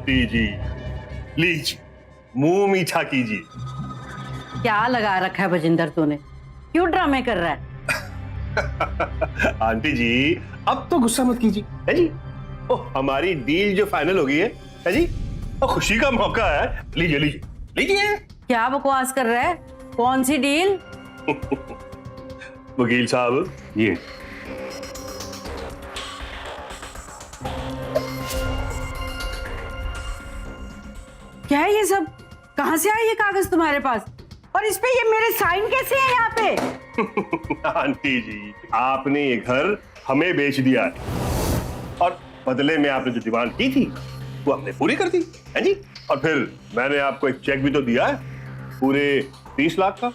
Aunty जी लीजिए, मुंह मीठा कीजिए। क्या लगा रखा है बजिंदर तूने? क्यों ड्रामे कर रहा है? आंटी जी अब तो गुस्सा मत कीजिए, है जी। ओ हमारी डील जो फाइनल हो गई है जी, ओ खुशी का मौका है। लीजिए लीजिए लीजिए। क्या बकवास कर रहा है? कौन सी डील? वकील साहब ये क्या है ये सब? कहां से आए ये कागज तुम्हारे पास? और इस पे ये मेरे साइन कैसे हैं यहाँ पे? आंटी जी आपने ये घर हमें बेच दिया है और बदले में आपने जो डिमांड की थी वो हमने पूरी कर दी है जी। और फिर मैंने आपको एक चेक भी तो दिया है पूरे 30 लाख का।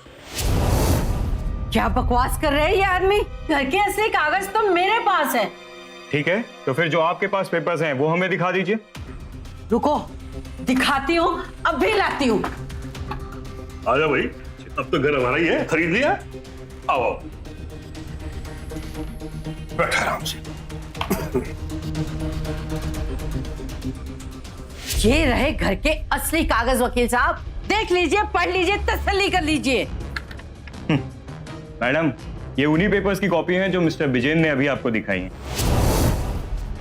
क्या बकवास कर रहे हैं ये आदमी? घर के असली कागज तो मेरे पास है। ठीक है, तो फिर जो आपके पास पेपर्स हैं वो हमें दिखा दीजिए। रुको, दिखाती हूँ, अब भी लाती हूँ। आजा भाई, अब तो घर हमारा ही है, खरीद लिया। आओ आओ बैठा आराम से। ये रहे घर के असली कागज वकील साहब, देख लीजिए, पढ़ लीजिए, तसल्ली कर लीजिए। मैडम, ये उन्हीं पेपर्स की कॉपी हैं जो मिस्टर विजेंद्र ने अभी आपको दिखाई हैं।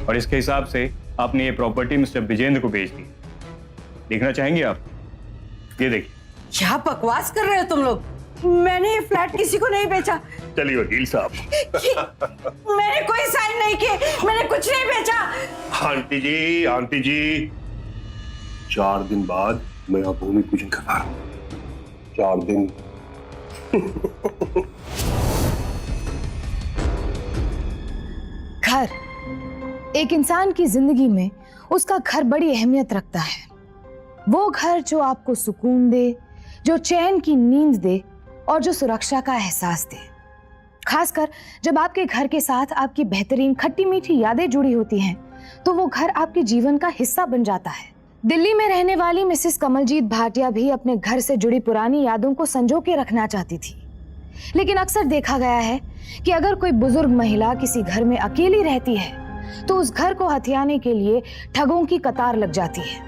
और इसके हिसाब से आपने ये प्रॉपर्टी मिस्टर विजेंद्र को बेच दी। देखना चाहेंगे आप? ये देखिए। क्या बकवास कर रहे हो तुम लोग? मैंने ये फ्लैट किसी को नहीं बेचा। चलिए वकील साहब। मैंने कोई साइन नहीं किए, मैंने कुछ नहीं बेचा। आंटी जी 4 दिन बाद मेरा भूमि पूजन करवा रहा हूं। 4 दिन। घर एक इंसान की जिंदगी में उसका घर बड़ी अहमियत रखता है। वो घर जो आपको सुकून दे, जो चैन की नींद दे और जो सुरक्षा का एहसास दे। खासकर जब आपके घर के साथ आपकी बेहतरीन खट्टी मीठी यादें जुड़ी होती हैं, तो वो घर आपके जीवन का हिस्सा बन जाता है। दिल्ली में रहने वाली मिसेस कमलजीत भाटिया भी अपने घर से जुड़ी पुरानी यादों को संजो के रखना चाहती थी। लेकिन अक्सर देखा गया है कि अगर कोई बुजुर्ग महिला किसी घर में अकेली रहती है तो उस घर को हथियाने के लिए ठगों की कतार लग जाती है।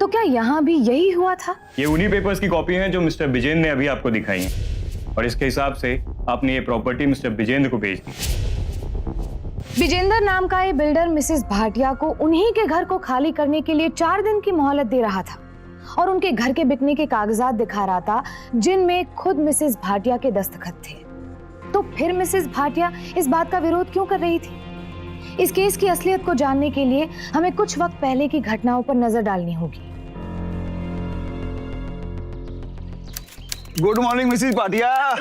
तो क्या यहाँ भी यही हुआ था? ये उन्हीं पेपर्स की कॉपी हैं जो मिस्टर विजेंद्र ने अभी आपको दिखाई हैं। और इसके हिसाब से आपने ये प्रॉपर्टी मिस्टर विजेंद्र को बेच दी। विजेंद्र नाम का ये बिल्डर मिसेस भाटिया को उन्हीं के घर को खाली करने के लिए 4 दिन की मोहलत दे रहा था और उनके घर के बिकने के कागजात दिखा रहा था जिनमें खुद मिसेस भाटिया के दस्तखत थे। तो फिर मिसेस भाटिया इस बात का विरोध क्यों कर रही थी? इस केस की असलियत को जानने के लिए हमें कुछ वक्त पहले की घटनाओं पर नजर डालनी होगी। Good morning Mrs Bhatia.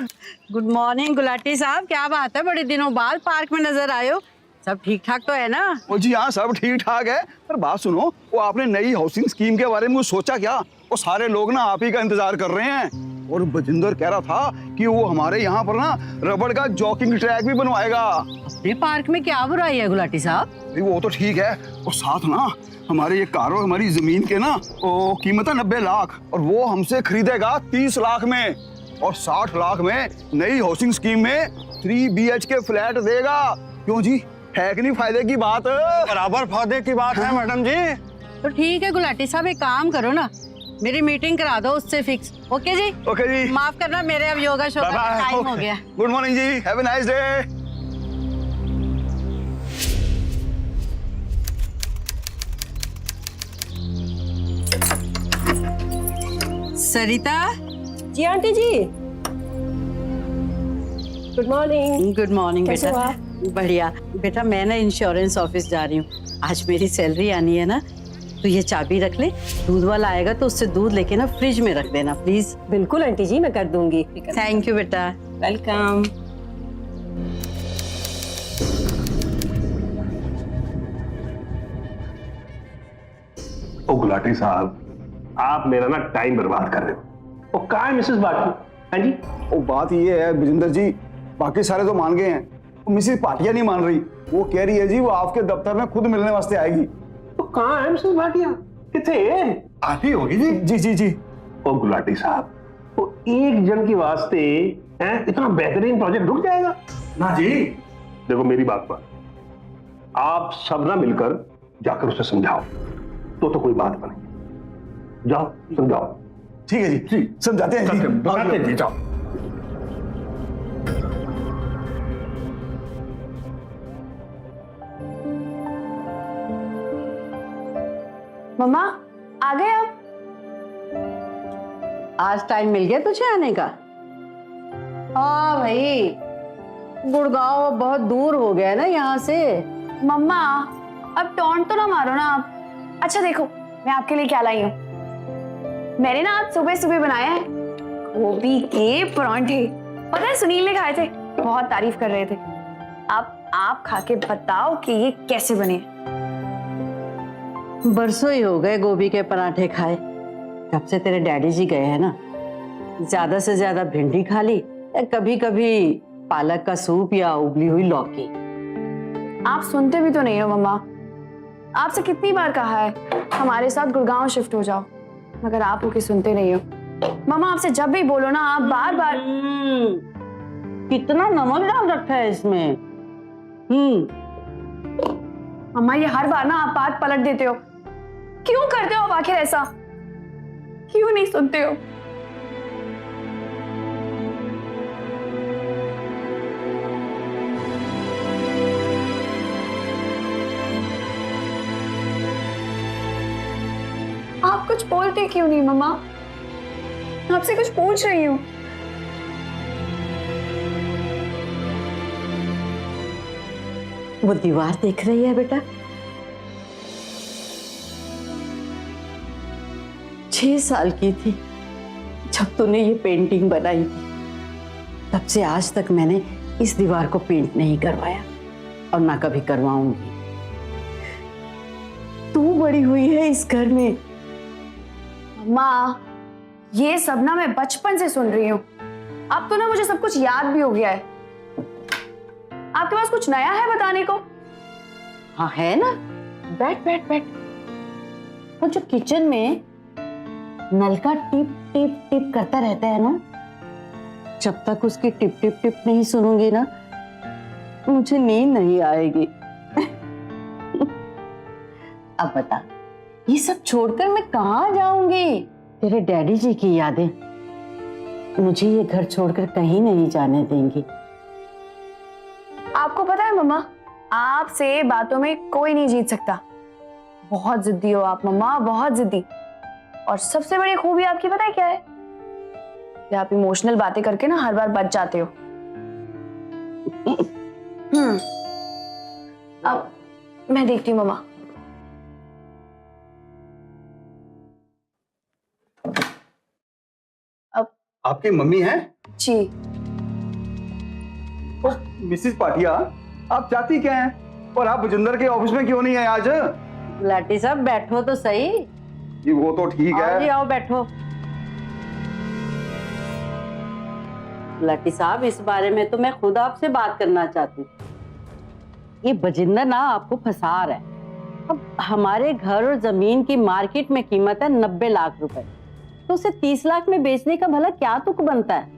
Good morning Gulati साहब, क्या बात है, बड़े दिनों बाद पार्क में नजर आए हो। सब ठीक ठाक तो है ना? वो जी हाँ, सब ठीक ठाक है। पर बात सुनो, वो आपने नई हाउसिंग स्कीम के बारे में सोचा क्या? वो सारे लोग ना आप ही का इंतजार कर रहे हैं। और बजिंदर कह रहा था कि वो हमारे यहाँ पर ना रबड़ का जॉकिंग ट्रैक भी बनवाएगा। ये पार्क में क्या बुराई है गुलाटी साहब? वो तो ठीक है, और साथ ना हमारे ये कारों हमारी जमीन के ना वो कीमत है 90 लाख और वो हमसे खरीदेगा 30 लाख में और 60 लाख में नई हाउसिंग स्कीम में 3 BHK फ्लैट देगा। क्यों जी, है कि नहीं फायदे की बात? बराबर फायदे की बात है मैडम जी। तो ठीक है गुलाटी साहब, एक काम करो ना, मेरी मीटिंग करा दो उससे फिक्स। ओके जी? ओके जी। माफ करना, मेरे अब योगा शो का टाइम हो गया। Good morning ji, have a nice day. Sarita. Ji aunty ji, good morning. Good morning कैसे बेटा। हो आप? बढ़िया बेटा, मैं ना इंश्योरेंस ऑफिस जा रही हूँ, आज मेरी सैलरी आनी है ना, तो ये चाबी रख ले, दूध वाला आएगा तो उससे दूध लेके ना फ्रिज में रख देना प्लीज। बिल्कुल आंटी जी, मैं कर दूंगी। थैंक यू बेटा। वेलकम। ओ गुलाटी साहब, आप मेरा ना टाइम बर्बाद कर रहे हो। वो कहाँ है मिसेस भाटिया? हाँ जी, वो बात ये है विजेंद्र जी, बाकी सारे तो मान गए हैं, मिसेस भाटिया नहीं मान रही। वो कह रही है जी वो आपके दफ्तर में खुद मिलने वास्ते आएगी। तो कहाँ है मिसेस भाटिया? किथे? आती होगी जी। जी जी जी। ओ गुलाटी साहब, वो एक जन के वास्ते इतना बेहतरीन प्रोजेक्ट रुक जाएगा? ना जी। देखो मेरी बात पर, आप सब ना मिलकर जाकर उसे समझाओ तो कोई बात बने। जाओ समझाओ। ठीक है जी, समझाते हैं जी, बताते हैं, जाओ। मम्मा आ गए आप? आज टाइम मिल गया तुझे आने का? हाँ भाई, गुड़गांव बहुत दूर हो गया है ना यहाँ से। मम्मा अब टॉन्ट तो ना मारो ना आप। अच्छा देखो मैं आपके लिए क्या लाई हूँ। मैंने ना आज सुबह सुबह बनाया है गोभी के परांठे। पता है सुनील ने खाए थे, बहुत तारीफ कर रहे थे। अब आप खा के बताओ कि ये कैसे बने। बरसों ही हो गए गोभी के पराठे खाए, जब से तेरे डैडी जी गए हैं ना। ज्यादा से ज्यादा भिंडी खा ली, कभी कभी पालक का सूप या उबली हुई लौकी। आप सुनते भी तो नहीं हो मम्मा। आपसे कितनी बार कहा है हमारे साथ गुड़गांव शिफ्ट हो जाओ, मगर आप लोग सुनते नहीं हो। मम्मा आपसे जब भी बोलो ना आप बार बार कितना नमक डाल रखा है इसमें। मम्मा ये हर बार ना आप बात पलट देते हो। क्यों करते हो आप आखिर ऐसा? क्यों नहीं सुनते हो? आप कुछ बोलते क्यों नहीं मम्मा? आपसे कुछ पूछ रही हूँ। वो दीवार देख रही है बेटा? 6 साल की थी जब तूने ये पेंटिंग बनाई थी। तब से आज तक मैंने इस दीवार को पेंट नहीं करवाया और ना कभी करवाऊंगी। तू बड़ी हुई है इस घर में। माँ ये सब ना मैं बचपन से सुन रही हूँ। अब तो ना मुझे सब कुछ याद भी हो गया है। आपके पास कुछ नया है बताने को? हाँ है ना, बैठ बैठ बैठ। वो जो किचन में नल का टिप टिप टिप करता रहता है ना, जब तक उसकी टिप टिप टिप नहीं सुनूंगी ना मुझे नींद नहीं आएगी। अब बता, ये सब छोड़कर मैं कहाँ जाऊंगी? तेरे डैडी जी की यादें मुझे ये घर छोड़कर कहीं नहीं जाने देंगी। आपको पता है मम्मा, आपसे बातों में कोई नहीं जीत सकता। बहुत जिद्दी हो आप मम्मा, बहुत जिद्दी। और सबसे बड़ी खूबी आपकी पता है क्या है? कि आप इमोशनल बातें करके ना हर बार बच जाते हो। अब मैं देखती हूँ मम्मा। अब आपकी मम्मी हैं? जी मिसिस पाटिया, आप चाहती क्या हैं? और आप भुजंदर के ऑफिस में क्यों नहीं है आज? लाटी साहब बैठो तो सही। जी वो तो ठीक आओ जी, है। आओ बैठो। लाटी साहब इस बारे में तो मैं खुद आपसे बात करना चाहती हूँ। ये बजिंदर ना आपको फंसा रहा है। अब हमारे घर और जमीन की मार्केट में कीमत है 90 लाख रुपए, तो उसे 30 लाख में बेचने का भला क्या तुक बनता है?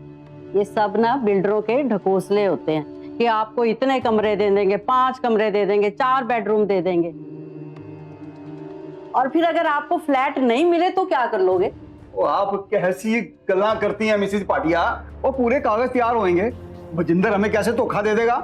ये सब ना बिल्डरों के ढकोसले होते हैं कि आपको इतने कमरे दे देंगे, 5 कमरे दे देंगे, 4 बेडरूम दे देंगे, और फिर अगर आपको फ्लैट नहीं मिले तो क्या कर लोगे? वो आप कैसी गल्ला करती हैं मिसिस पाटिया? और पूरे कागज तैयार होंगे, भुजंदर हमें कैसे धोखा दे देगा?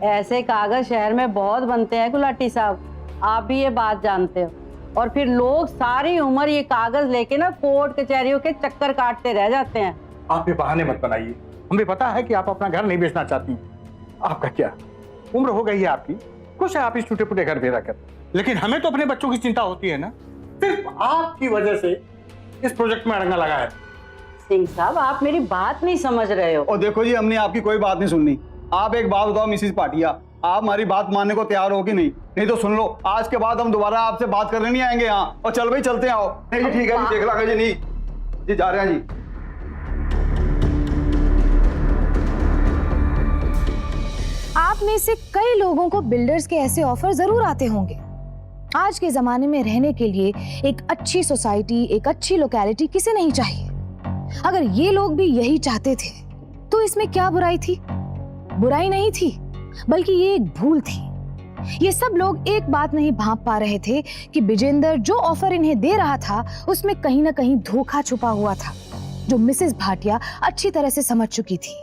ऐसे कागज शहर में बहुत बनते हैं गुलाटी साहब, आप भी ये बात जानते हो। और फिर लोग सारी उम्र ये कागज लेके ना कोर्ट कचहरियों के चक्कर काटते रह जाते हैं। आप ये बहाने मत बनाइए। हमें पता है कि आप अपना घर नहीं बेचना चाहती। आपका क्या उम्र हो गई है आपकी, खुश है आप इस टूटे फूटे घर में रहकर, लेकिन हमें तो अपने बच्चों की चिंता होती है ना। सिर्फ आपकी वजह से इस प्रोजेक्ट में अड़ंगा लगा है। सिंह साहब आप मेरी बात नहीं समझ रहे हो। और देखो जी, हमने आपकी कोई बात नहीं सुननी। आप एक बात बताओ मिसिस पाटिया, आप हमारी बात मानने को तैयार हो कि नहीं? नहीं तो सुन लो, आज के बाद हम दोबारा आपसे बात करने नहीं आएंगे यहाँ। और चल भाई चलते हैं, आओ। नहीं ठीक है जी, देख लागे जी। नहीं जी, जा रहे हैं जी। आप में से कई लोगों को बिल्डर्स के ऐसे ऑफर जरूर आते होंगे। आज के जमाने में रहने के लिए एक अच्छी सोसाइटी, एक अच्छी लोकेलिटी किसे नहीं चाहिए? अगर ये लोग भी यही चाहते थे तो इसमें क्या बुराई थी? बुराई नहीं थी, बल्कि ये एक भूल थी। ये सब लोग एक बात नहीं भांप पा रहे थे कि विजेंद्र जो ऑफर इन्हें दे रहा था उसमें कहीं ना कहीं धोखा छुपा हुआ था, जो मिसेस भाटिया अच्छी तरह से समझ चुकी थी।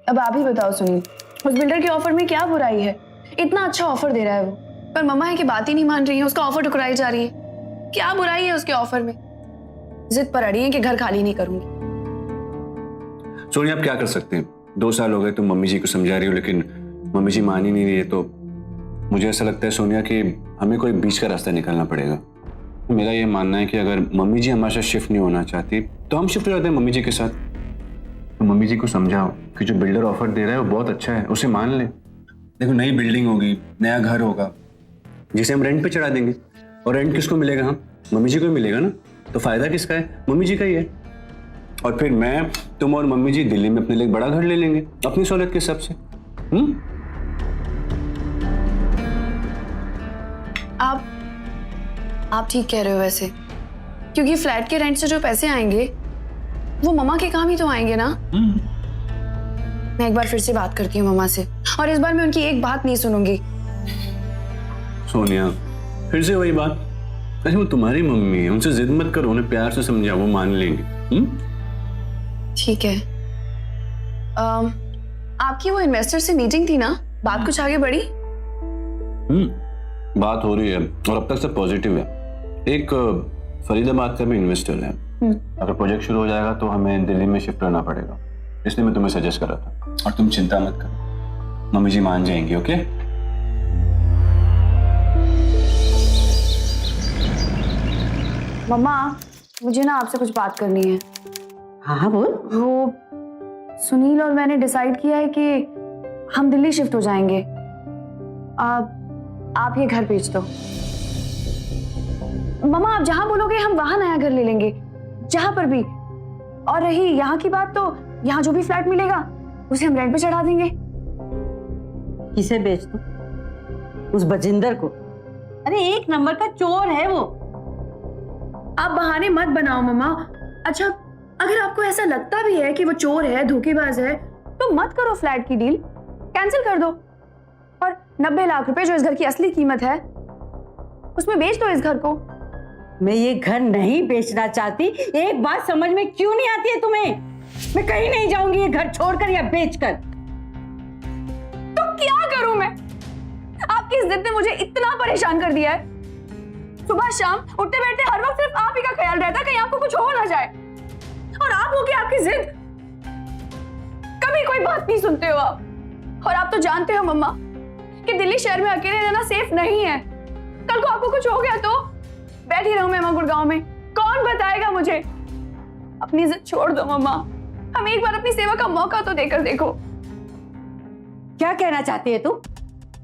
अब आप ही बताओ सुनील, उस बिल्डर के ऑफर में क्या बुराई है? इतना अच्छा ऑफर दे रहा है वो, पर मम्मा है कि बात ही नहीं मान रही है, उसका ऑफर ठुकराई जा रही है। क्या बुराई है उसके ऑफर में? जिद पर अड़ी है कि घर खाली नहीं करूंगी। सोनिया, आप क्या कर सकते हैं? 2 साल हो गए तुम मम्मी जी को समझा रही हो, लेकिन मम्मी जी मान ही नहीं रही है। तो मुझे ऐसा लगता है सोनिया कि हमें कोई बीच का रास्ता निकालना पड़ेगा। मेरा ये मानना है कि अगर मम्मी जी हमारे साथ शिफ्ट नहीं होना चाहती तो हम शिफ्ट हो जाते हैं मम्मी जी के साथ। तो मम्मी जी को समझाओ कि जो बिल्डर ऑफर दे रहा है वो बहुत अच्छा है, उसे मान ले। देखो, नई बिल्डिंग होगी, नया घर होगा जिसे हम रेंट पे चढ़ा देंगे, और रेंट किसको मिलेगा? हम मम्मी जी को ही मिलेगा ना। तो फायदा किसका है? मम्मी जी का ही है। और फिर मैं, तुम और मम्मी जी दिल्ली में अपने लिए एक बड़ा घर ले लेंगे अपनी सहूलियत के हिसाब से। आप ठीक कह रहे हो वैसे, क्योंकि फ्लैट के रेंट से जो पैसे आएंगे वो मम्मा के काम ही तो आएंगे ना। मैं एक बार फिर से बात करती हूँ मम्मा से, और इस बार मैं उनकी एक बात नहीं सुनूंगी। सोनिया, फिर से वही बात। अरे वो तुम्हारी मम्मी है, उनसे जिद मत करो, उन्हें प्यार से समझाओ, वो मान लेंगे। ठीक है। आपकी वो इन्वेस्टर से मीटिंग थी ना, बात कुछ आगे बढ़ी? बात हो रही है और अब तक सब पॉजिटिव है। एक फरीदाबाद का भी इन्वेस्टर है। अगर प्रोजेक्ट शुरू हो जाएगा तो हमें दिल्ली में शिफ्ट करना पड़ेगा, इसलिए मैं तुम्हें सजेस्ट कर रहा था। और तुम चिंता मत करो, मम्मी जी मान जाएंगी। ओके? मम्मा, मुझे ना आपसे कुछ बात करनी है। हाँ बोल। वो सुनील और मैंने डिसाइड किया है कि हम दिल्ली शिफ्ट हो जाएंगे। आप ये घर बेच दो। मम्मा, आप जहां बोलोगे हम वहां नया घर ले लेंगे, जहां पर भी। और रही यहाँ की बात, तो यहाँ जो भी फ्लैट मिलेगा उसे हम रेंट पे चढ़ा देंगे। किसे बेच दूं? उस बजिंदर को? अरे 1 नंबर का चोर है वो। आप बहाने मत बनाओ मम्मा। अच्छा, अगर आपको ऐसा लगता भी है कि वो चोर है, धोखेबाज है, तो मत करो फ्लैट की डील, कैंसिल कर दो। और 90 लाख रुपए जो इस घर की असली कीमत है, उसमें बेच दो इस घर को। मैं ये घर नहीं बेचना चाहती। एक बात समझ में क्यों नहीं आती है तुम्हें? मैं कहीं नहीं जाऊंगी ये घर छोड़कर या बेचकर। तो क्या करूं मैं? आपकी इस जिद ने मुझे इतना परेशान कर दिया है। सुबह शाम उठते बैठते हर वक्त सिर्फ आप ही का ख्याल रहता है, कहीं आपको कुछ हो ना जाए। और आप हो कि आपकी जिद, कभी कोई बात नहीं सुनते हो आप। और आप तो जानते हो मम्मा कि दिल्ली शहर में अकेले रहना सेफ नहीं है। कल को आपको कुछ हो गया तो बैठी रहूं मैं गुड़गांव में, कौन बताएगा मुझे? अपनी जिद छोड़ दो मम्मा, हम एक बार अपनी सेवा का मौका तो देकर देखो। क्या कहना चाहती है तू?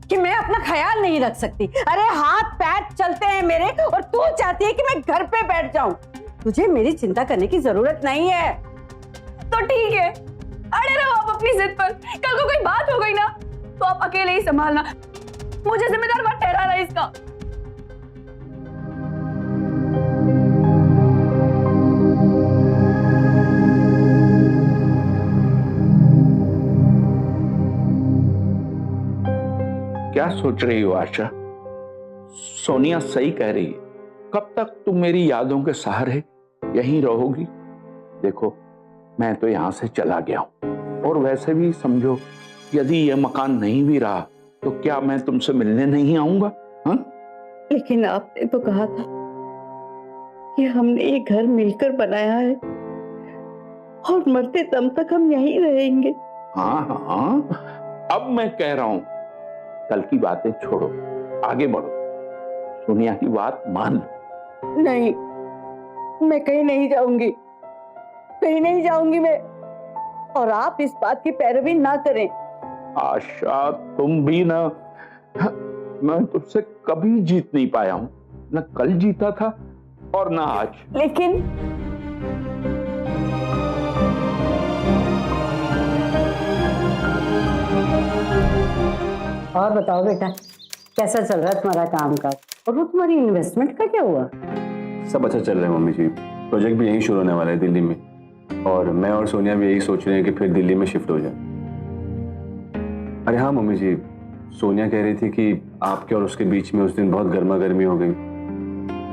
कि मैं अपना ख्याल नहीं रख सकती? अरे हाथ पैर चलते हैं मेरे, और तू चाहती है कि मैं घर पे बैठ जाऊं। तुझे मेरी चिंता करने की जरूरत नहीं है। तो ठीक है, अड़े रहो आप अपनी जिद पर। कल को कोई बात हो गई ना तो आप अकेले ही संभालना, मुझे जिम्मेदार मत ठहराना इसका। क्या सोच रही हो आशा? सोनिया सही कह रही है। कब तक तुम मेरी यादों के सहारे यहीं रहोगी? देखो, मैं तो यहां से चला गया हूं, और वैसे भी समझो, यदि यह मकान नहीं भी रहा तो क्या मैं तुमसे मिलने नहीं आऊंगा? हाँ? लेकिन आपने तो कहा था कि हमने ये घर मिलकर बनाया है और मरते दम तक हम यहीं रहेंगे। हाँ हाँ, अब मैं कह रहा हूं, कल की बातें छोड़ो, आगे बढ़ो। सोनिया की बात मान लो। नहीं, मैं कहीं नहीं जाऊंगी, कहीं नहीं जाऊंगी मैं। और आप इस बात की पैरवी ना करें। आशा, तुम भी ना, मैं तुझसे कभी जीत नहीं पाया हूं, न कल जीता था और न आज। लेकिन और बताओ बेटा, कैसा चल रहा है तुम्हारा काम काज? और वो तुम्हारी इन्वेस्टमेंट का क्या हुआ? सब अच्छा चल रहा है मम्मी जी। प्रोजेक्ट भी यहीं शुरू होने वाला है दिल्ली में, और मैं और सोनिया भी यही सोच रहे हैं कि फिर दिल्ली में शिफ्ट हो जाए। अरे हाँ मम्मी जी, सोनिया कह रही थी कि आपके और उसके बीच में उस दिन बहुत गर्मा गर्मी हो गई।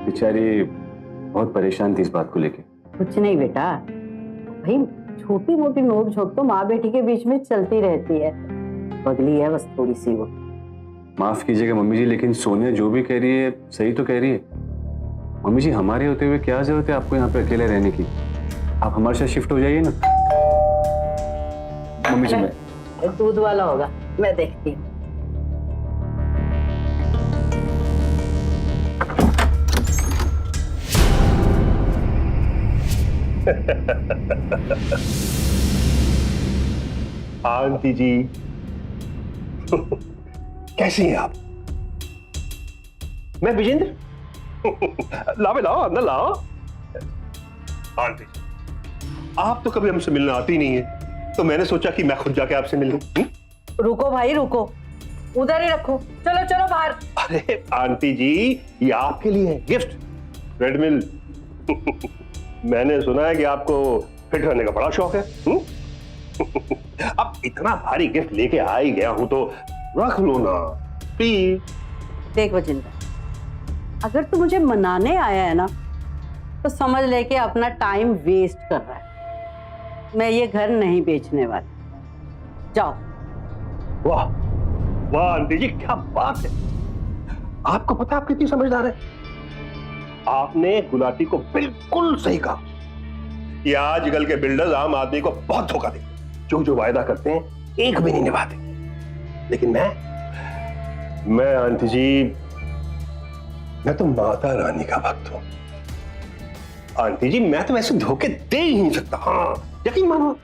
बेचारी बहुत परेशान थी इस बात को लेके। कुछ नहीं बेटा, भाई छोटी मोटी नोक झोंक तो माँ बेटी के बीच में चलती रहती है, बगली है बस थोड़ी सी वो। माफ कीजिएगा मम्मी जी, लेकिन सोनिया जो भी कह रही है सही तो कह रही है। मम्मी जी, हमारे होते हुए क्या जरूरत है आपको यहाँ पे अकेले रहने की? आप हमारे साथ शिफ्ट हो जाइए ना। मम्मी जी, मैं दूध वाला होगा, मैं देखती हूँ। आंटी जी कैसी हैं आप? मैं विजेंद्र। लाओ लाओ, अंदर लाओ। आंटी जी, आप तो कभी हमसे मिलने आती नहीं है, तो मैंने सोचा कि मैं खुद जाके आपसे मिल लूं। रुको भाई रुको, उधर ही रखो, चलो चलो बाहर। अरे आंटी जी, ये आपके लिए है गिफ्ट, ट्रेडमिल। मैंने सुना है कि आपको फिट रहने का बड़ा शौक है। अब इतना भारी गिफ्ट लेके आ ही गया हूं तो रख लो ना प्लीज। देख वजिंदर, अगर तू मुझे मनाने आया है ना, तो समझ ले कि अपना टाइम वेस्ट कर रहा है। मैं ये घर नहीं बेचने वाली, जाओ। वाह वाह आंटी जी, क्या बात है। आपको पता आप कितनी समझदार है। आपने गुलाटी को बिल्कुल सही कहा। ये आजकल के बिल्डर्स आम आदमी को बहुत धोखा देते हैं, जो वायदा करते हैं एक भी नहीं निभाते। लेकिन मैं आंटी जी, मैं तो माता रानी का भक्त हूं। आंटी जी, मैं तो वैसे धोखे दे ही नहीं सकता। हाँ, यकीन मानो।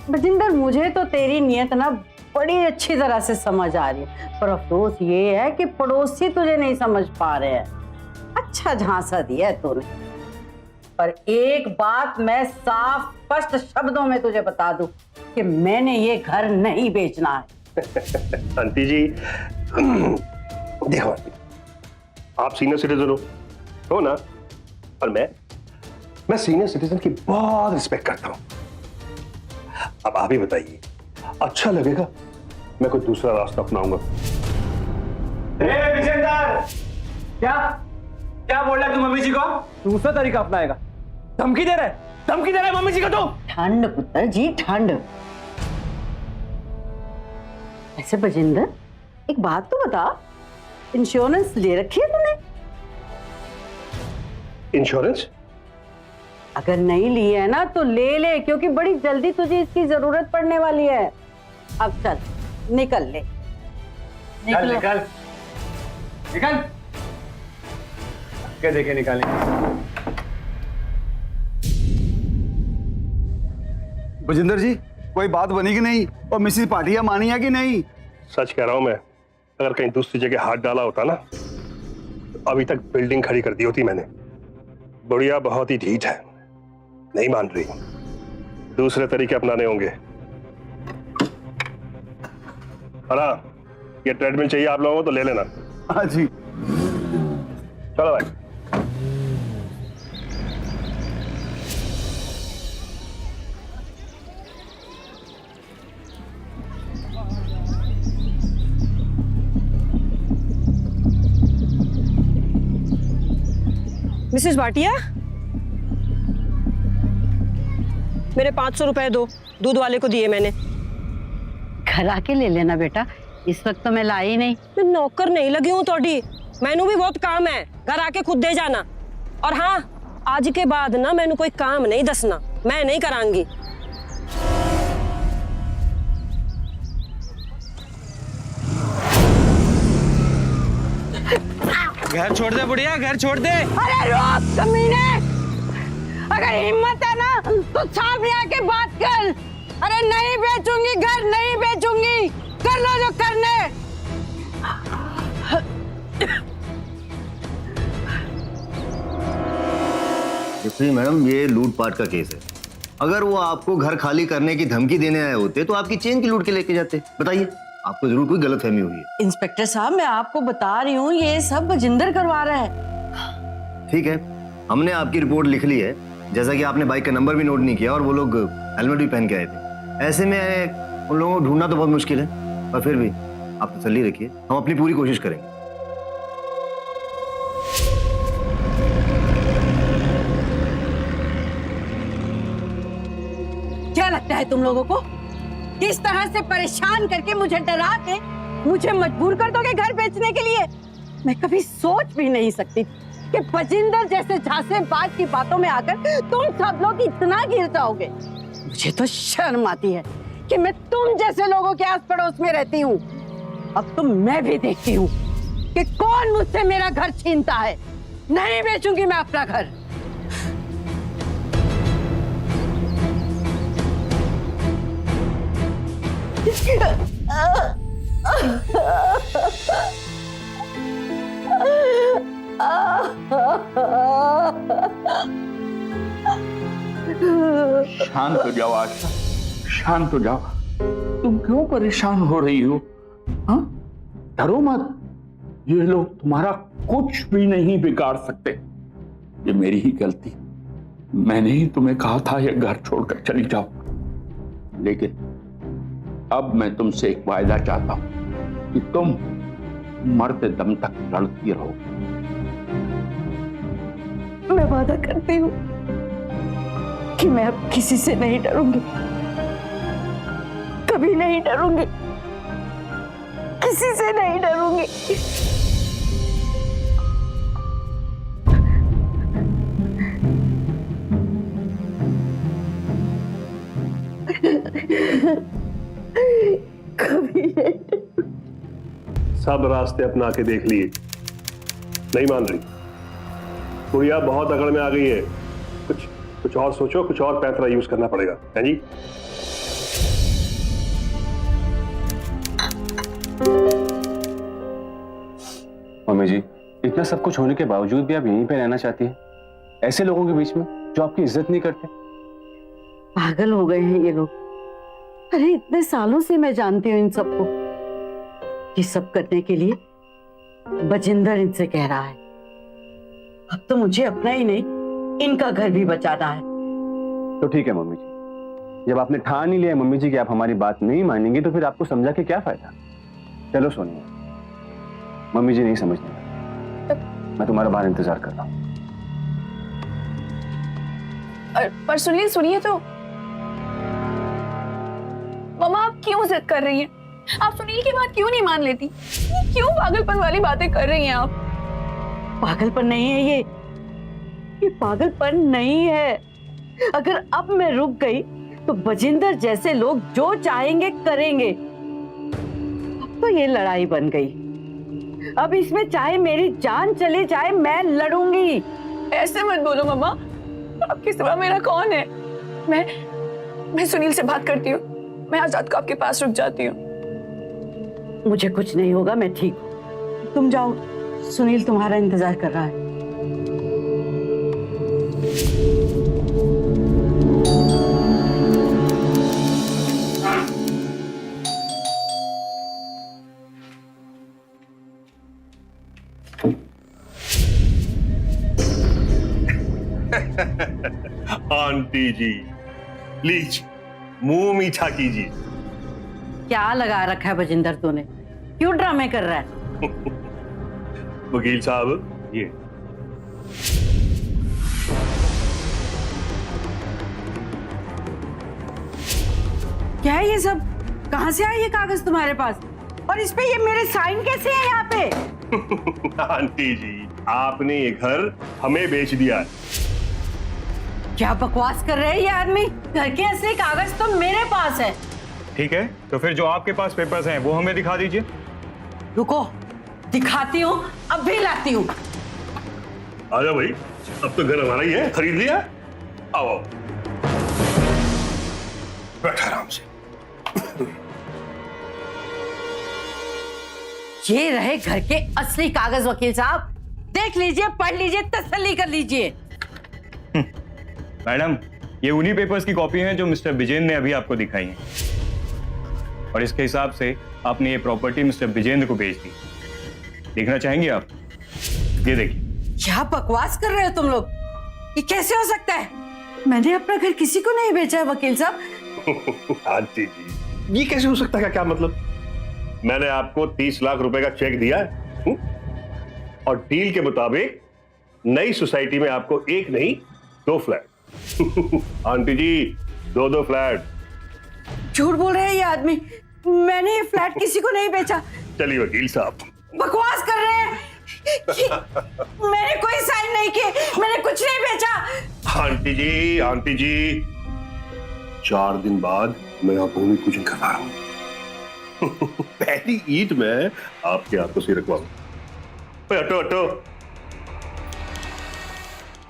वजिंदर, मुझे तो तेरी नीयत ना बड़ी अच्छी तरह से समझ आ रही है, पर अफसोस ये है कि पड़ोसी तुझे नहीं समझ पा रहे हैं। अच्छा झांसा दिया है तूने, पर एक बात मैं साफ स्पष्ट शब्दों में तुझे बता दूं कि मैंने ये घर नहीं बेचना है। आंटी जी देखो, आप सीनियर सिटीजन हो ना, और मैं सीनियर सिटीजन की बहुत रिस्पेक्ट करता हूं। अब आप ही बताइए, अच्छा लगेगा मैं कोई दूसरा रास्ता अपनाऊंगा? क्या बोल रहा है तू मम्मी जी को? दूसरा तरीका अपनाएगा? धमकी दे रहा है मम्मी जी को तू? ठंड पुत्र जी, ठंड। ऐसे बजिंदर, एक बात तो बता, इंश्योरेंस ले रखी है तूने? इंश्योरेंस? अगर नहीं ली है ना तो ले ले, क्योंकि बड़ी जल्दी तुझे इसकी जरूरत पड़ने वाली है। अब चल निकल ले, निकल निकल निकल क्या देखे निकालें। बजिंदर जी, कोई बात बनी कि नहीं? और मिसिस पाटिया मानी है कि नहीं? सच कह रहा हूं मैं, अगर कहीं दूसरी जगह हाथ डाला होता ना, तो अभी तक बिल्डिंग खड़ी कर दी होती मैंने। बुढ़िया बहुत ही ढीठ है, नहीं मान रही, दूसरे तरीके अपनाने होंगे। हाँ, ये ट्रेडमिल चाहिए आप लोगों को तो ले लेना। हाँ जी, चलो भाई। मिसेस भाटिया, मेरे 500 रुपए दो, दूध वाले को दिए मैंने। घर आके ले लेना बेटा, इस वक्त तो मैं लाई नहीं। मैं नौकर नहीं लगी हूँ थोड़ी, मैनू भी बहुत काम है, घर आके खुद दे जाना। और हाँ, आज के बाद ना मैनू कोई काम नहीं दसना, मैं नहीं करांगी। घर छोड़ दे बुढ़िया, घर छोड़ दे। अरे रोक कमीने, अगर हिम्मत है ना तो सामने आके बात कर। अरे नहीं बेचूंगी घर, नहीं बेचूंगी, कर लो जो करने। देखिए मैडम, ये लूटपाट का केस है। अगर वो आपको घर खाली करने की धमकी देने आए होते तो आपकी चेन की लूट के लेके जाते। बताइए, आपको जरूर कोई गलतफहमी हुई है। इंस्पेक्टर साहब, मैं आपको बता रही हूँ, ये सब बजिंदर करवा रहा है। ठीक है, हमने आपकी रिपोर्ट लिख ली है, जैसा कि आपने बाइक का नंबर भी नोट नहीं किया और वो लोग हेलमेट भी पहन के आए थे। ऐसे में उन लोगों को ढूंढना तो बहुत मुश्किल है। पर फिर भी आप तसल्ली रखिए, हम अपनी पूरी कोशिश करेंगे। क्या लगता है तुम लोगों को? किस तरह से परेशान करके मुझे डरा के मुझे मजबूर कर दोगे घर बेचने के लिए? मैं कभी सोच भी नहीं सकती कि बजिंदर जैसे झांसेबाज की बातों में आकर तुम सब लोग इतना गिर जाओगे। मुझे तो शर्म आती है कि मैं तुम जैसे लोगों के आस पड़ोस में रहती हूँ। अब तो मैं भी देखती हूँ कि कौन मुझसे मेरा घर छीनता है। नहीं बेचूंगी मैं अपना घर। शांत हो जाओ आशा, शांत हो जाओ। तुम क्यों परेशान हो रही हो? हाँ, डरो मत। ये लोग तुम्हारा कुछ भी नहीं बिगाड़ सकते। ये मेरी ही गलती। मैंने ही तुम्हें कहा था ये घर छोड़कर चली जाओ, लेकिन अब मैं तुमसे एक वायदा चाहता हूं कि तुम मरते दम तक लड़ती रहो। मैं वादा करती हूँ कि मैं अब किसी से नहीं डरूंगी, कभी नहीं डरूंगी, किसी से नहीं डरूंगी। कभी नहीं। सब रास्ते अपना के देख लिए, नहीं मान रही। गुड़िया बहुत अकड़ में आ गई है। कुछ और सोचो, कुछ और पैतरा यूज करना पड़ेगा। है जी? मम्मी जी, इतना सब कुछ होने के बावजूद भी आप यहीं पे रहना चाहती हैं, ऐसे लोगों के बीच में जो आपकी इज्जत नहीं करते? पागल हो गए हैं ये लोग। अरे इतने सालों से मैं जानती हूँ इन सबको। ये सब करने के लिए बजिंदर इनसे कह रहा है। अब तो मुझे अपना ही नहीं, इनका घर भी बचाना है। तो ठीक है मम्मी जी, जब आपने ठान ही लिया मम्मी जी कि आप हमारी बात नहीं मानेंगी, तो फिर आपको समझा के क्या फायदा। चलो सोनिया, मम्मी जी नहीं समझती, मैं तुम्हारा बाहर इंतजार कर रहा हूँ। पर सुनिए सुनिए तो, मम्मा आप क्यों जिद कर रही हैं? आप सुनील की बात क्यों नहीं मान लेती? क्यों पागलपन वाली बातें कर रही हैं आप? पागलपन नहीं है ये पागलपन नहीं है। अगर अब मैं रुक गई तो बजिंदर जैसे लोग जो चाहेंगे करेंगे। अब तो ये लड़ाई बन गई। अब इसमें चाहे मेरी जान चली जाए, मैं लड़ूंगी। ऐसे मत बोलो मम्मा, आपके सिवा मेरा कौन है? मैं सुनील से बात करती हूँ। मैं आजाद को आपके पास रुक जाती हूँ। मुझे कुछ नहीं होगा, मैं ठीक हूँ। तुम जाओ, सुनील तुम्हारा इंतजार कर रहा है। आंटी जी प्लीज मुंह मीठा कीजिए। क्या लगा रखा है बजिंदर तूने? क्यों ड्रामे कर रहा है? वकील साहब, ये क्या है ये सब? कहां से आया ये कागज तुम्हारे पास? और इस पे ये मेरे साइन कैसे है यहाँ पे? आंटी जी, आपने ये घर हमें बेच दिया है। क्या बकवास कर रहे हैं ये आदमी? घर के असली कागज तो मेरे पास है। ठीक है, तो फिर जो आपके पास पेपर्स हैं वो हमें दिखा दीजिए। रुको, दिखाती हूँ, अब भी लाती हूँ। आजा भाई, अब तो घर हमारा ही है, खरीद लिया। आओ आओ, बैठा आराम से। ये रहे घर के असली कागज वकील साहब, देख लीजिए, पढ़ लीजिए, तसल्ली कर लीजिए। मैडम, ये उन्हीं पेपर्स की कॉपी हैं जो मिस्टर विजेंद्र ने अभी आपको दिखाई हैं, और इसके हिसाब से आपने ये प्रॉपर्टी मिस्टर विजेंद्र को बेच दी। देखना चाहेंगे आप? ये देखिए। क्या बकवास कर रहे हो तुम लोग? ये कैसे हो सकता है? मैंने अपना घर किसी को नहीं बेचा है वकील साहब। आंटी जी, ये कैसे हो सकता है? क्या मतलब? मैंने आपको 30 लाख रुपए का चेक दिया है और डील के मुताबिक नई सोसाइटी में आपको एक नहीं 2 फ्लैट आंटी जी 2 फ्लैट। झूठ बोल रहे हैं ये आदमी, मैंने ये फ्लैट किसी को नहीं बेचा। चलिए वकील साहब, बकवास कर रहे हैं। मैंने कोई साइन नहीं किए, मैंने कुछ नहीं बेचा। आंटी जी 4 दिन बाद मैं यहाँ भूमि पूजन करवा रहा हूँ। पहली ईद में आपके हाथों से रखवाऊंगा। हटो।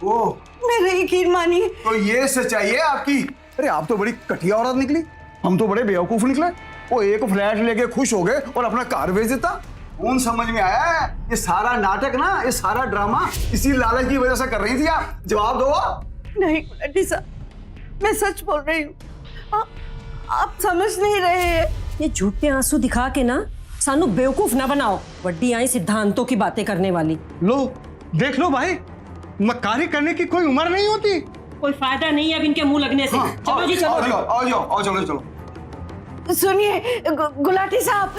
ओ, मेरे यकीन मानिए। तो ये सच्चाई है आपकी? अरे आप तो बड़ी घटिया औरत निकली, हम तो बड़े बेवकूफ निकले। वो एक फ्लैट लेके खुश हो गए और अपना कार बेच देता। कौन समझ में आया है ये सारा नाटक ना, ये सारा ड्रामा इसी लालच की वजह से कर रही थी आप? जवाब दो। नहीं गुलाटी साहब, मैं सच बोल रही हूँ। आप समझ नहीं रहे हैं। ये झूठे आंसू दिखा के ना सानू बेवकूफ ना बनाओ। वड्डी आई सिद्धांतों की बातें करने वाली। लो देख लो भाई, मक्कारी करने की कोई उम्र नहीं होती। कोई फायदा नहीं है अब इनके मुंह लगने से। चलो जी चलो। आओ चलो। सुनिए गुलाटी साहब,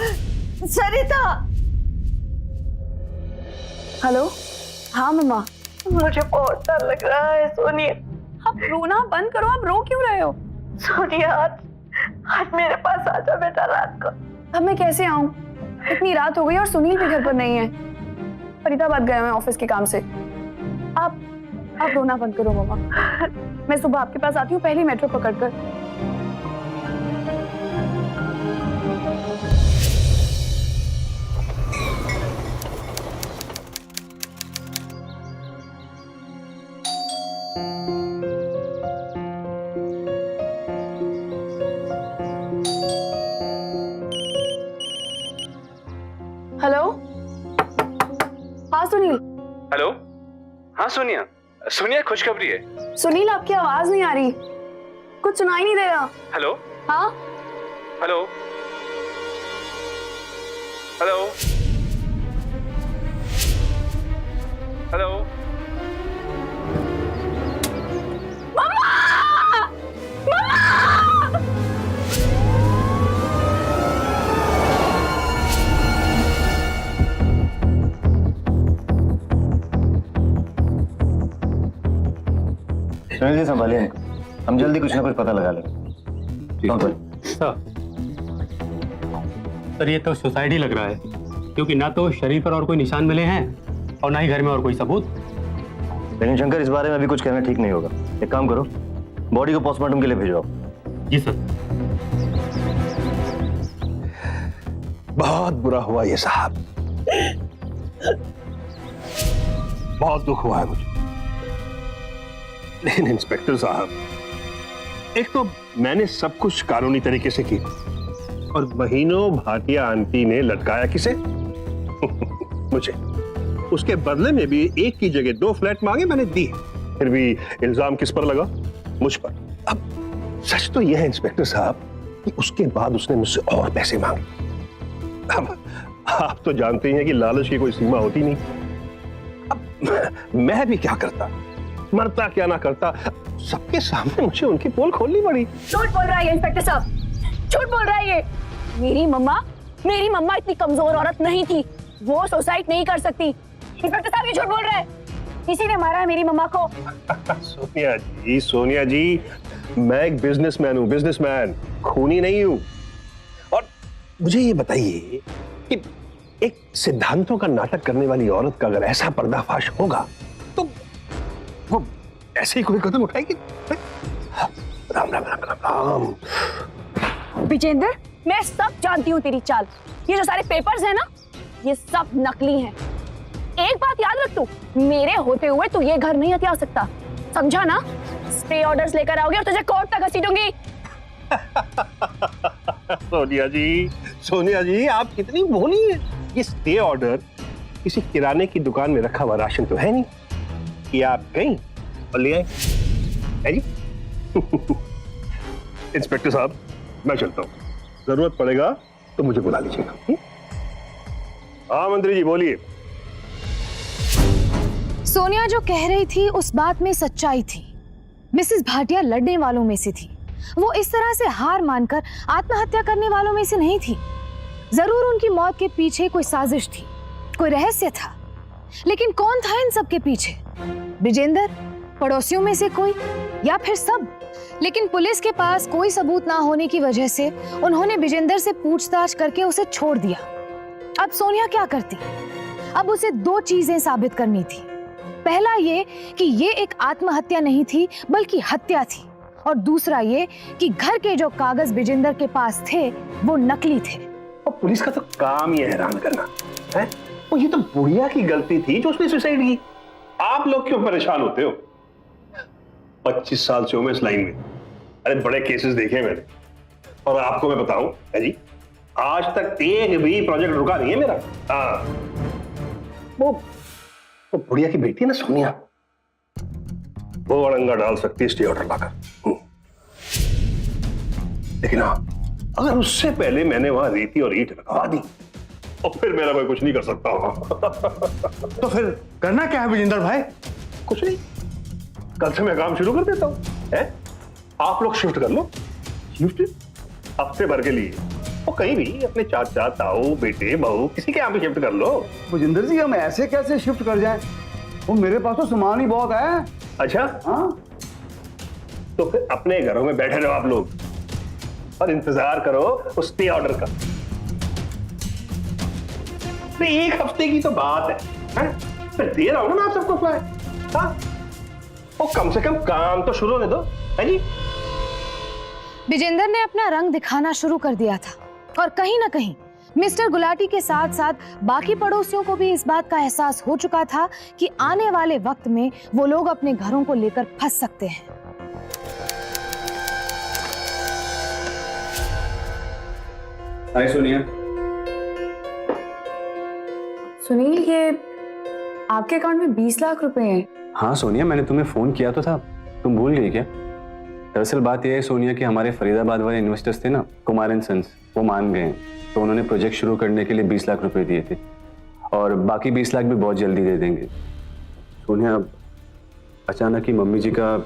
सरिता। हेलो। हाँ मम्मा। मुझे बहुत डर लग रहा है सोनिया। आप रोना बंद करो, आप रो क्यों रहे हो? सोनिया आज मेरे पास आ जा बेटा रात को। अब मैं कैसे आऊं? इतनी रात हो गई और सुनील भी घर पर नहीं है। फरीदाबाद गए हैं ऑफिस के काम से। आप रोना बंद करो मम्मा। मैं सुबह आपके पास आती हूँ, पहली मेट्रो पकड़कर। हेलो। हाँ सुनील। हेलो। हाँ सोनिया खुशखबरी है। सुनील आपकी आवाज नहीं आ रही, कुछ सुनाई नहीं दे रहा। हेलो। हाँ hello. Hello. Hello. Sunil ji संभालिए इनको, हम जल्दी कुछ ना कुछ पता लगा लेंगे। सर ये तो सुसाइड ही लग रहा है, क्योंकि ना तो शरीर पर और कोई निशान मिले हैं और ना ही घर में और कोई सबूत। लेकिन शंकर इस बारे में अभी कुछ कहना ठीक नहीं होगा। एक काम करो, बॉडी को पोस्टमार्टम के लिए भेजो आप। जी सर। बहुत बुरा हुआ ये साहब, बहुत दुख हुआ है मुझे। लेकिन इंस्पेक्टर साहब, एक तो मैंने सब कुछ कानूनी तरीके से किया और महीनों भाटिया आंटी ने लटकाया किसे? मुझे। उसके बदले में भी एक की जगह 2 फ्लैट मांगे, मैंने दी। फिर भी इल्जाम किस पर लगा? मुझ पर। अब सच तो यह है इंस्पेक्टर साहब कि उसके बाद उसने मुझसे और पैसे मांगे। अब आप तो जानते ही हैं कि लालच की कोई सीमा होती नहीं। अब मैं भी क्या करता, मरता क्या ना करता, सबके सामने मुझे उनकी पोल खोलनी पड़ी। झूठ बोल रहा है इंस्पेक्टर साहब, झूठ बोल रहा है ये। मेरी मम्मा इतनी कमजोर औरत नहीं थी, वो सुसाइड नहीं कर सकती। इंस्पेक्टर साहब ये झूठ बोल रहा है, किसी ने मारा है मेरी मम्मा को। सोनिया जी, मैं एक बिजनेसमैन हूँ, बिजनेसमैन, खूनी नहीं हूँ। और मुझे ये बताइए कि एक सिद्धांतों का नाटक करने वाली औरत का अगर ऐसा पर्दाफाश होगा तो वो ऐसे ही कोई कदम उठाएगी? राम राम राम राम राम। विजेंद्र, मैं सब जानती हूँ तेरी चाल। ये जो सारे पेपर्स हैं ना, ये सब नकली हैं। एक बात याद रख तू, मेरे होते हुए तू ये घर नहीं आ सकता, समझा ना? स्टे ऑर्डर्स लेकर आओगे और तुझे कोर्ट तक घसीटूंगी। सोनिया जी आप कितनी भोली हैं। ये स्टे ऑर्डर किसी किराने की दुकान में रखा हुआ राशन तो है नहीं कि आप गई और ले आए, है जी? इंस्पेक्टर साहब मैं चलता हूँ, जरूरत पड़ेगा तो मुझे बुला लीजिएगा। हाँ मंत्री जी बोलिए। सोनिया जो कह रही थी उस बात में सच्चाई थी। मिसेस भाटिया लड़ने वालों में से थी, वो इस तरह से हार मानकर आत्महत्या करने वालों में से नहीं थी। जरूर उनकी मौत के पीछे कोई साजिश थी, कोई रहस्य था, लेकिन कौन था इन सब के पीछे? विजेंदर, पड़ोसियों में से कोई, या फिर सब? लेकिन पुलिस के पास कोई सबूत ना होने की वजह से उन्होंने विजेंदर से पूछताछ करके उसे छोड़ दिया। अब सोनिया क्या करती? अब उसे दो चीजें साबित करनी थी। पहला ये कि ये एक आत्महत्या नहीं थी बल्कि हत्या थी, और दूसरा ये कि घर के जो कागज विजेंदर के पास थे वो नकली थे। और पुलिस का तो काम ही है हैरान करना है। और ये तो बुढ़िया की गलती थी जो उसने सुसाइड की। आप लोग क्यों परेशान होते हो? 25 साल से हूं मैं इस लाइन में, अरे बड़े केसेस देखे मैंने, और आपको मैं बताऊं है जी, आज तक एक भी प्रोजेक्ट रुका नहीं है मेरा। हाँ, वो बुढ़िया की बेटी है ना सोनिया, वो अड़ंगा डाल सकती है स्टे ऑर्डर लाकर। लेकिन हाँ, अगर उससे पहले मैंने वहां रेती और ईंट रखवा दी और फिर मेरा कोई कुछ नहीं कर सकता होगा। तो फिर करना क्या है विजेंदर भाई? कुछ नहीं, कल से मैं काम शुरू कर देता हूं। है, आप लोग शिफ्ट कर लो। शिफ्ट हफ्ते भर के लिए, वो कहीं भी अपने चाचा, ताऊ, बेटे, बहू, किसी के यहाँ भी शिफ्ट कर लो। भुजिंदर जी, हम ऐसे कैसे शिफ्ट कर जाएं? वो मेरे पास तो सामान ही बहुत है। अच्छा, हाँ, तो फिर अपने घरों में बैठे रहो आप लोग और इंतजार करो उस स्टे ऑर्डर का। तो एक हफ्ते की तो बात है, फिर दे रहा हूं ना मैं आप सबको फ्लाइट। हाँ, और कम से कम काम तो शुरू होने दो, है जी। विजेंदर ने अपना रंग दिखाना शुरू कर दिया था, और कहीं ना कहीं मिस्टर गुलाटी के साथ साथ बाकी पड़ोसियों को भी इस बात का एहसास हो चुका था कि आने वाले वक्त में वो लोग अपने घरों को लेकर फंस सकते हैं। हाय सोनिया। सुनील, ये आपके अकाउंट में 20 लाख रुपए हैं। हाँ सोनिया, मैंने तुम्हें फोन किया तो था, तुम भूल गई क्या? दरअसल बात यह है सोनिया कि हमारे फरीदाबाद वाले इन्वेस्टर्स थे ना, कुमार एंड सन्स, वो मान गए हैं। तो उन्होंने प्रोजेक्ट शुरू करने के लिए 20 लाख रुपए दिए थे, और बाकी 20 लाख भी बहुत जल्दी दे देंगे। सोनिया, अचानक ही मम्मी जी का,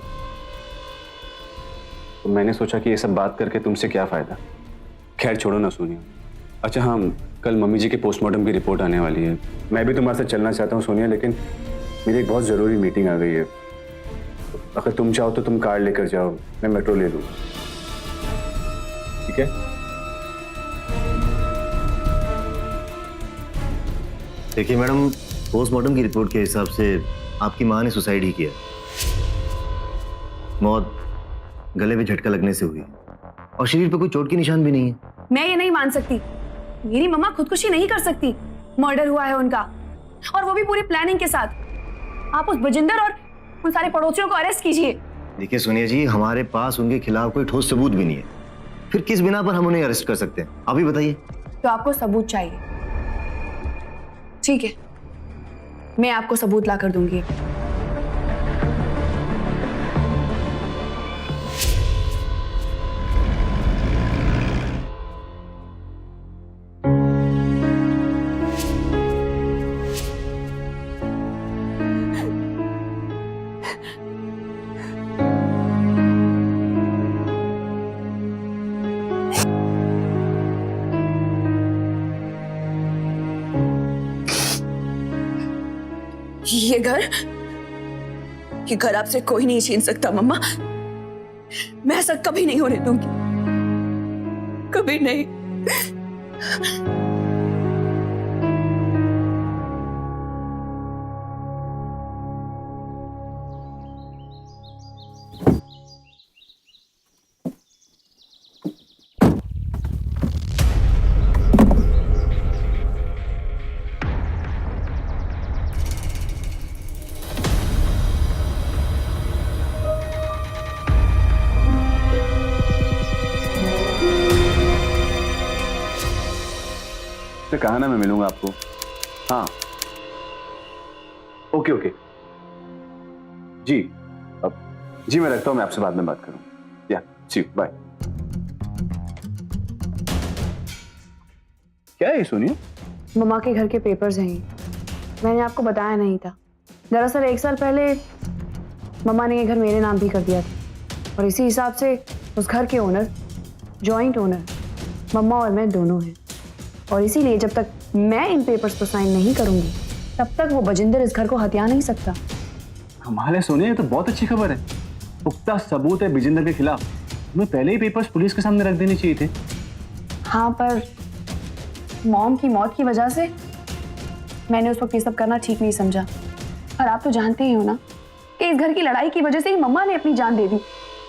तो मैंने सोचा कि ये सब बात करके तुमसे क्या फायदा। खैर छोड़ो ना सोनिया। अच्छा हाँ, कल मम्मी जी के पोस्टमार्टम की रिपोर्ट आने वाली है। मैं भी तुम्हारे साथ चलना चाहता हूँ सोनिया, लेकिन मेरी एक बहुत ज़रूरी मीटिंग आ गई है। अगर तुम चाहो तो तुम कार लेकर जाओ, मैं मेट्रो ले लूँ, ठीक है? देखिए मैडम, पोस्टमार्टम की रिपोर्ट के हिसाब से आपकी माँ ने सुसाइड ही किया। मौत गले में झटका लगने से हुई, और शरीर पे कोई चोट के निशान भी नहीं है। मैं ये नहीं मान सकती, मेरी मम्मा खुदकुशी नहीं कर सकती। मर्डर हुआ है उनका, और वो भी पूरी प्लानिंग के साथ। आप उस भुजिंदर और उन सारे पड़ोसियों को अरेस्ट कीजिए। देखिए सोनिया जी, हमारे पास उनके खिलाफ कोई ठोस सबूत भी नहीं है, फिर किस बिना पर हम उन्हें अरेस्ट कर सकते हैं? आप ही बताइए। तो आपको सबूत चाहिए, ठीक है, मैं आपको सबूत ला कर दूंगी। ये घर आपसे कोई नहीं छीन सकता मम्मा। मैं ऐसा कभी नहीं होने दूंगी, कभी नहीं। तो कहा ना मैं मिलूंगा आपको। हाँ, ओके ओके जी। अब जी मैं रखता हूँ, मैं आपसे बाद में बात करूँ। या सी यू, बाय। क्या है ये सोनिया? मम्मा के घर के पेपर्स हैं ये। मैंने आपको बताया नहीं था। दरअसल 1 साल पहले मम्मा ने ये घर मेरे नाम भी कर दिया था, और इसी हिसाब से उस घर के ओनर, जॉइंट ओनर, मम्मा और मैं दोनों हैं। और इसीलिए जब तक मैं इन पेपर्स पर साइन नहीं करूंगी तब तक वो बजिंदर इस घर को हथिया नहीं सकता। हमारे सोनिया, ये तो बहुत अच्छी खबर है। पुख्ता सबूत है विजेंद्र के खिलाफ। हमें पहले ही पेपर्स पुलिस के सामने रख देने चाहिए थे। हाँ, पर मॉम की मौत की वजह से मैंने उस वक्त ये सब करना ठीक नहीं समझा। और आप तो जानते ही हो ना कि इस घर की लड़ाई की वजह से ही मम्मा ने अपनी जान दे दी।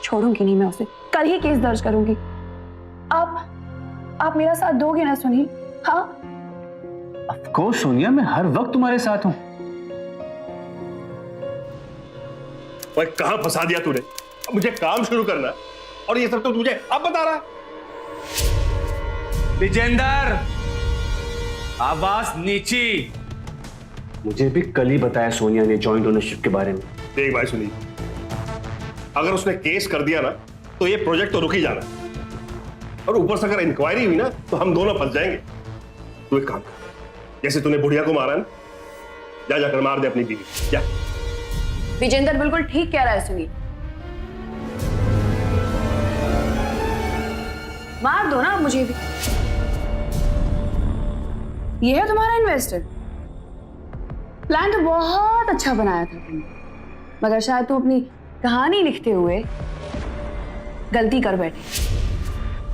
छोड़ूंगी नहीं मैं उसे, कल ही केस दर्ज करूंगी। आप मेरा साथ दोगे ना सुनील? हाँ ऑफ कोर्स सोनिया, मैं हर वक्त तुम्हारे साथ हूँ। भाई कहां फंसा दिया तूने? अब मुझे काम शुरू करना है और ये सब तो तुझे अब बता रहा है। विजेंद्र, आवाज नीची। मुझे भी कल ही बताया सोनिया ने जॉइंट ओनरशिप के बारे में। देख भाई सुनील, अगर उसने केस कर दिया ना तो ये प्रोजेक्ट तो रुक ही जाना, और ऊपर से अगर इंक्वायरी हुई ना तो हम दोनों फंस जाएंगे। तू एक काम कर, जैसे तूने बुढ़िया को मारा ना, जा जाकर मार दे अपनी बीवी। जा। विजेंद्र बिल्कुल ठीक कह रहा है सुनील, मार दो ना मुझे भी। ये है तुम्हारा इन्वेस्टर। प्लान तो बहुत अच्छा बनाया था तुमने, मगर शायद तुम अपनी कहानी लिखते हुए गलती कर बैठे।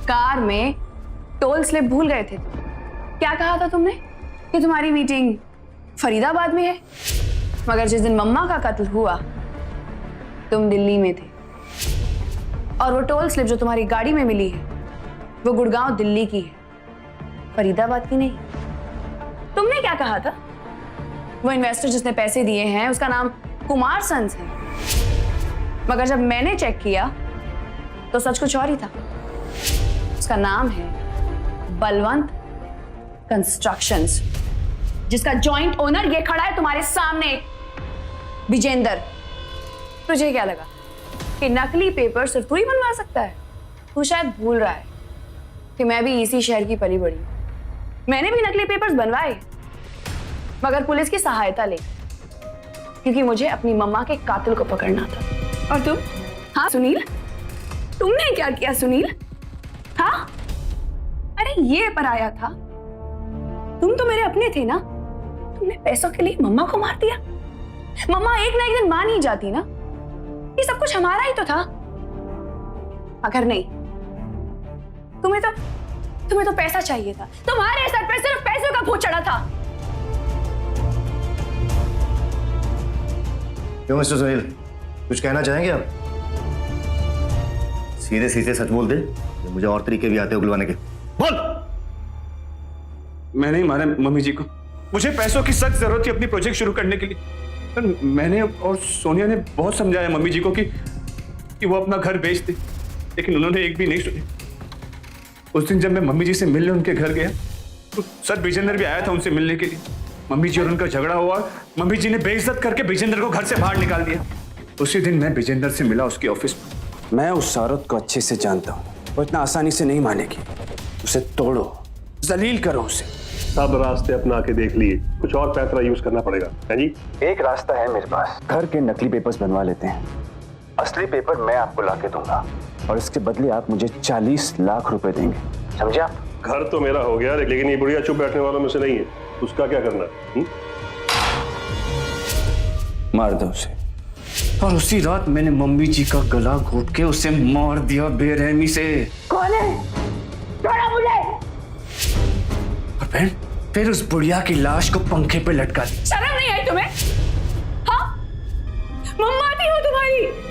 कार में टोल स्लिप भूल गए थे। क्या कहा था तुमने कि तुम्हारी मीटिंग फरीदाबाद में है, मगर जिस दिन मम्मा का कत्ल हुआ तुम दिल्ली में थे, और वो टोल स्लिप जो तुम्हारी गाड़ी में मिली है वो गुड़गांव दिल्ली की है, फरीदाबाद की नहीं। तुमने क्या कहा था? वो इन्वेस्टर जिसने पैसे दिए हैं उसका नाम कुमार सन्स है, मगर जब मैंने चेक किया तो सच कुछ और ही था। उसका नाम है बलवंत कंस्ट्रक्शंस, जिसका जॉइंट ओनर ये खड़ा है तुम्हारे सामने, विजेंद्र। तुझे क्या लगा कि नकली पेपर सिर्फ तू ही बनवा सकता है? तू शायद भूल रहा है कि मैं भी इसी शहर की पली बड़ी हूं। मैंने भी नकली पेपर्स बनवाए, मगर पुलिस की सहायता ले, क्योंकि मुझे अपनी मम्मा के कातिल को पकड़ना था। और तुम? हाँ सुनील, तुमने क्या किया सुनील? हाँ, अरे ये पराया था, तुम तो मेरे अपने थे ना। तुमने पैसों के लिए मम्मा को मार दिया। मम्मा एक ना एक दिन मान ही जाती ना, ये सब कुछ हमारा ही तो था। अगर नहीं, तुम्हें तो पैसा चाहिए था। तुम्हारे सर पे सिर्फ पैसों का भूत चढ़ा था। क्यों मिस्टर सुनील, कुछ कहना चाहेंगे आप? सीधे सीधे सच बोल दे, मुझे और तरीके भी आते हैं उगलवाने के। बोल। मैंने ही मारा मम्मी जी को। मुझे पैसों की सख्त जरूरत थी अपनी प्रोजेक्ट शुरू करने के लिए। पर मैंने और सोनिया ने बहुत समझाया मम्मी जी को कि वो अपना घर बेच दे, लेकिन उन्होंने एक भी नहीं सुनी। उस दिन जब मैं मम्मी जी से मिलने उनके घर गया तो सर विजेंद्र भी आया था उनसे मिलने के लिए। मम्मी जी और उनका झगड़ा हुआ, मम्मी जी ने बेइज्जत करके विजेंद्र को घर से बाहर निकाल दिया। उसी दिन मैं विजेंद्र से मिला उसके ऑफिस में। मैं उस औरत को अच्छे से जानता हूँ, वो इतना आसानी से नहीं मानेगी। उसे तोड़ो, जलील करो उसे। सब रास्ते अपना के देख लिए, कुछ और पैसा यूज करना पड़ेगा। है जी? एक रास्ता है मेरे पास, घर के नकली पेपर्स बनवा लेते हैं। असली पेपर मैं आपको ला के दूंगा और इसके बदले आप मुझे 40 लाख रुपए देंगे, समझे आप? घर तो मेरा हो गया, लेकिन ये बुढ़िया चुप बैठने वालों में से नहीं है। उसका क्या करना है? मार दो उसे। और उसी रात मैंने मम्मी जी का गला घोट के उसे मार दिया बेरहमी से। कौन है? छोड़ो मुझे। और फिर उस बुढ़िया की लाश को पंखे पे लटका दी। शर्म नहीं आई तुम्हें? हाँ, मम्मा थी हो तुम्हारी।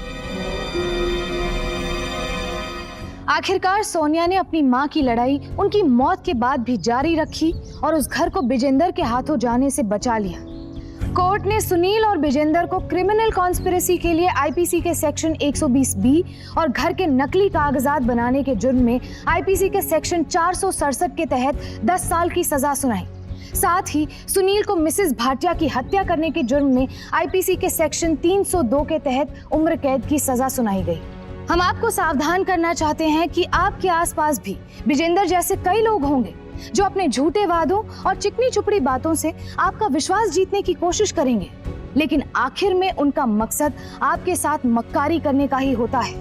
आखिरकार सोनिया ने अपनी मां की लड़ाई उनकी मौत के बाद भी जारी रखी और उस घर को विजेंद्र के हाथों जाने से बचा लिया। कोर्ट ने सुनील और विजेंद्र को क्रिमिनल कॉन्स्पिरेसी के लिए आईपीसी के सेक्शन 120 और घर के नकली कागजात बनाने के जुर्म में आईपीसी के सेक्शन 467 के तहत 10 साल की सजा सुनाई। साथ ही सुनील को मिसेस भाटिया की हत्या करने के जुर्म में आईपीसी के सेक्शन 302 के तहत उम्र कैद की सजा सुनाई गई। हम आपको सावधान करना चाहते हैं कि आपके आसपास भी विजेंद्र जैसे कई लोग होंगे जो अपने झूठे वादों और चिकनी चुपड़ी बातों से आपका विश्वास जीतने की कोशिश करेंगे, लेकिन आखिर में उनका मकसद आपके साथ मक्कारी करने का ही होता है।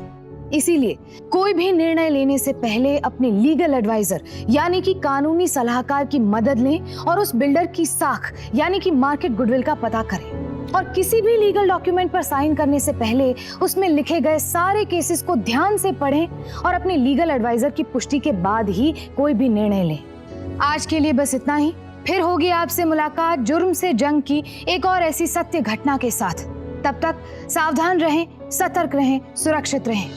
इसीलिए कोई भी निर्णय लेने से पहले अपने लीगल एडवाइजर यानी कि कानूनी सलाहकार की मदद लें और उस बिल्डर की साख यानी कि मार्केट गुडविल का पता करें। और किसी भी लीगल डॉक्यूमेंट पर साइन करने से पहले उसमें लिखे गए सारे केसेस को ध्यान से पढ़ें और अपने लीगल एडवाइजर की पुष्टि के बाद ही कोई भी निर्णय लें। आज के लिए बस इतना ही। फिर होगी आपसे मुलाकात जुर्म से जंग की एक और ऐसी सत्य घटना के साथ। तब तक सावधान रहें, सतर्क रहें, सुरक्षित रहें।